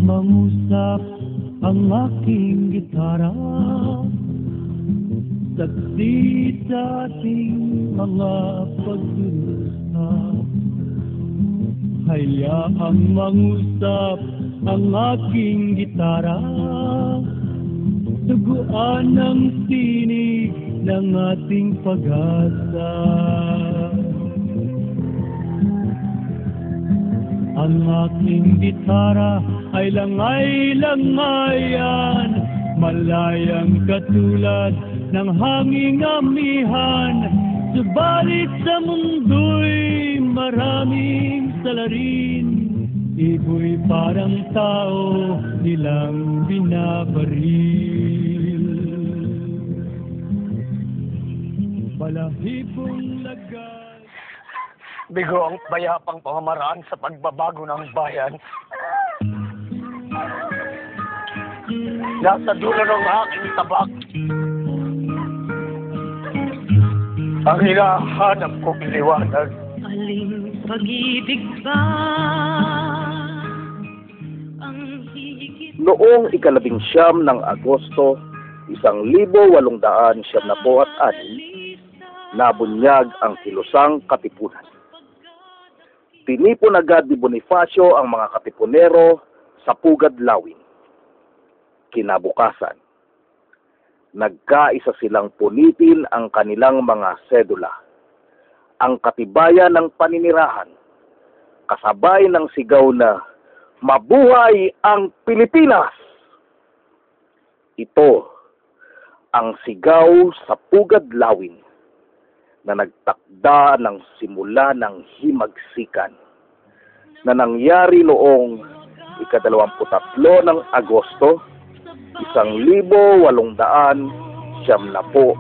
mangusap ang aking gitara, saksi sa ating mga pagdurusa. Hayaang mangusap ang aking gitara, tuguan ang tinig ng ating pag-asa. Ang aking gitara ay langay-langayan, malayang katulad ng hanging amihan. Subalit sa mundo'y maraming salarin, ibo'y parang tao nilang binabaril. Balahibong lagay, Bigo ang mayapang pamamaraan sa pagbabago ng bayan. Nasa dulo ng aking tabak, ang hinahanap kong liwanag. Aling pag-ibig ba ang higit? Noong 19 ng Agosto, 1896, nabunyag ang kilusang katipunan. Tinipon agad ni Bonifacio ang mga katipunero sa Pugad Lawin. Kinabukasan, nagkaisa silang punitin ang kanilang mga sedula, ang katibayan ng paninirahan, kasabay ng sigaw na, "Mabuhay ang Pilipinas!" Ito ang sigaw sa Pugad Lawin na nagtakda ng simula ng himagsikan na nangyari noong 23 ng Agosto, 1876.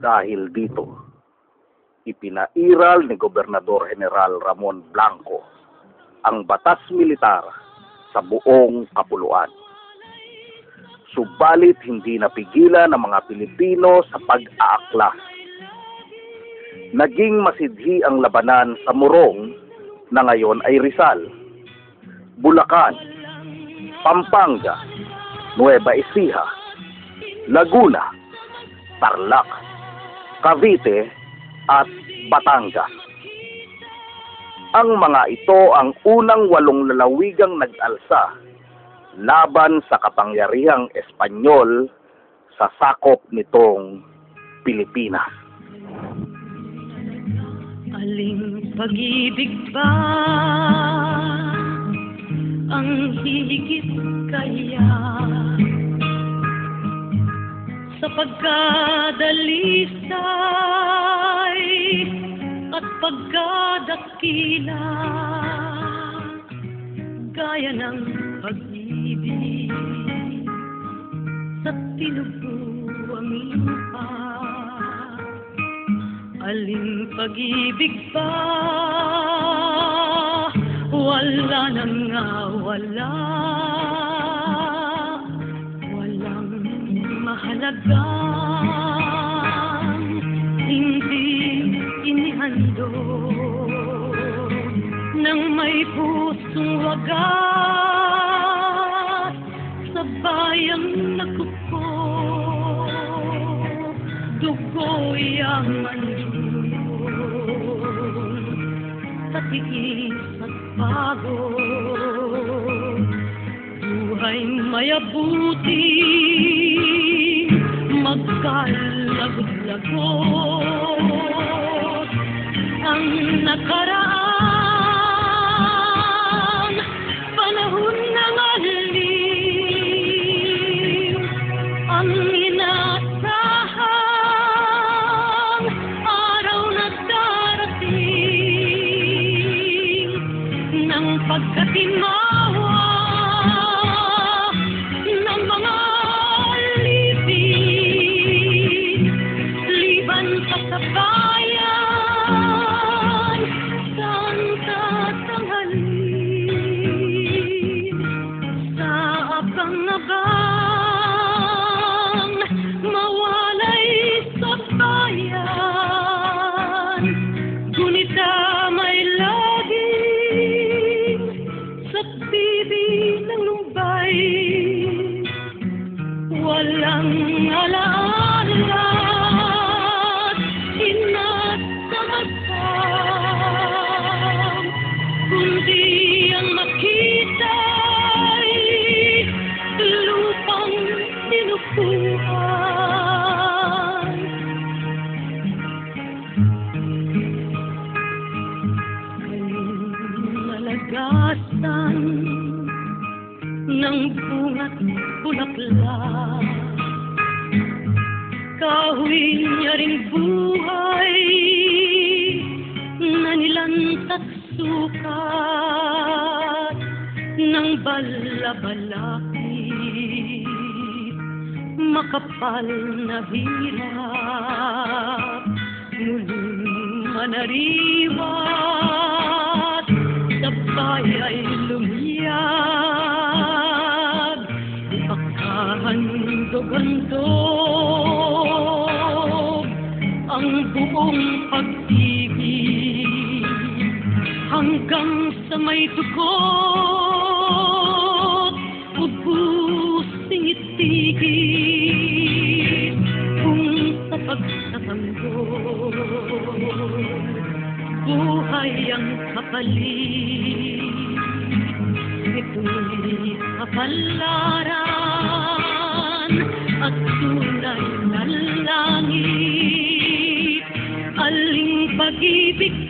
Dahil dito, ipinairal ni Gobernador General Ramon Blanco ang batas militar sa buong kapuluan. Subalit hindi napigilan ng mga Pilipino sa pag-aaklas. Naging masidhi ang labanan sa Morong na ngayon ay Rizal, Bulacan, Pampanga, Nueva Ecija, Laguna, Tarlac, Cavite at Batangas. Ang mga ito ang unang 8 lalawigang nag-alsa laban sa kapangyarihang Espanyol sa sakop nitong Pilipinas. Aling pag-ibig ba ang higit kaya sa pagkadalisay at pagkadakila, gaya ng pag-ibig sa tinubuang lupa? Aling pag-ibig ba wala nang wala, walang mahalagang hindi inihandog ng may pusong wagas sa bayang nakuko, dugo'y yaman sa tiis at pagod, buhay mayabuti, magkalagot-lagot ang nakaraan. pagkatimawa ng mga alipin, liban pa sa bayan, saan tatanghalin, sa abang-abang, mawalay sa bayan, gunita may laging sa bibi ng lumbay, walang alaala at inasamasam, kundi ang makita'y lupang tinupuan. Malagasan ng bunga't bulaklak, kahoy niya ring buhay na nilantat sukat ng balabalakid, makapal na hirap, muling manariwat, sabay ay lumiyag, ipagkahandog-handog ang buong pag-ibig, hanggang sa may dugot, ubusing itigil, kung sa pagsatanggol, buhay ang kapalit, ito'y kapalaran at tunay na langit, aling pag-ibig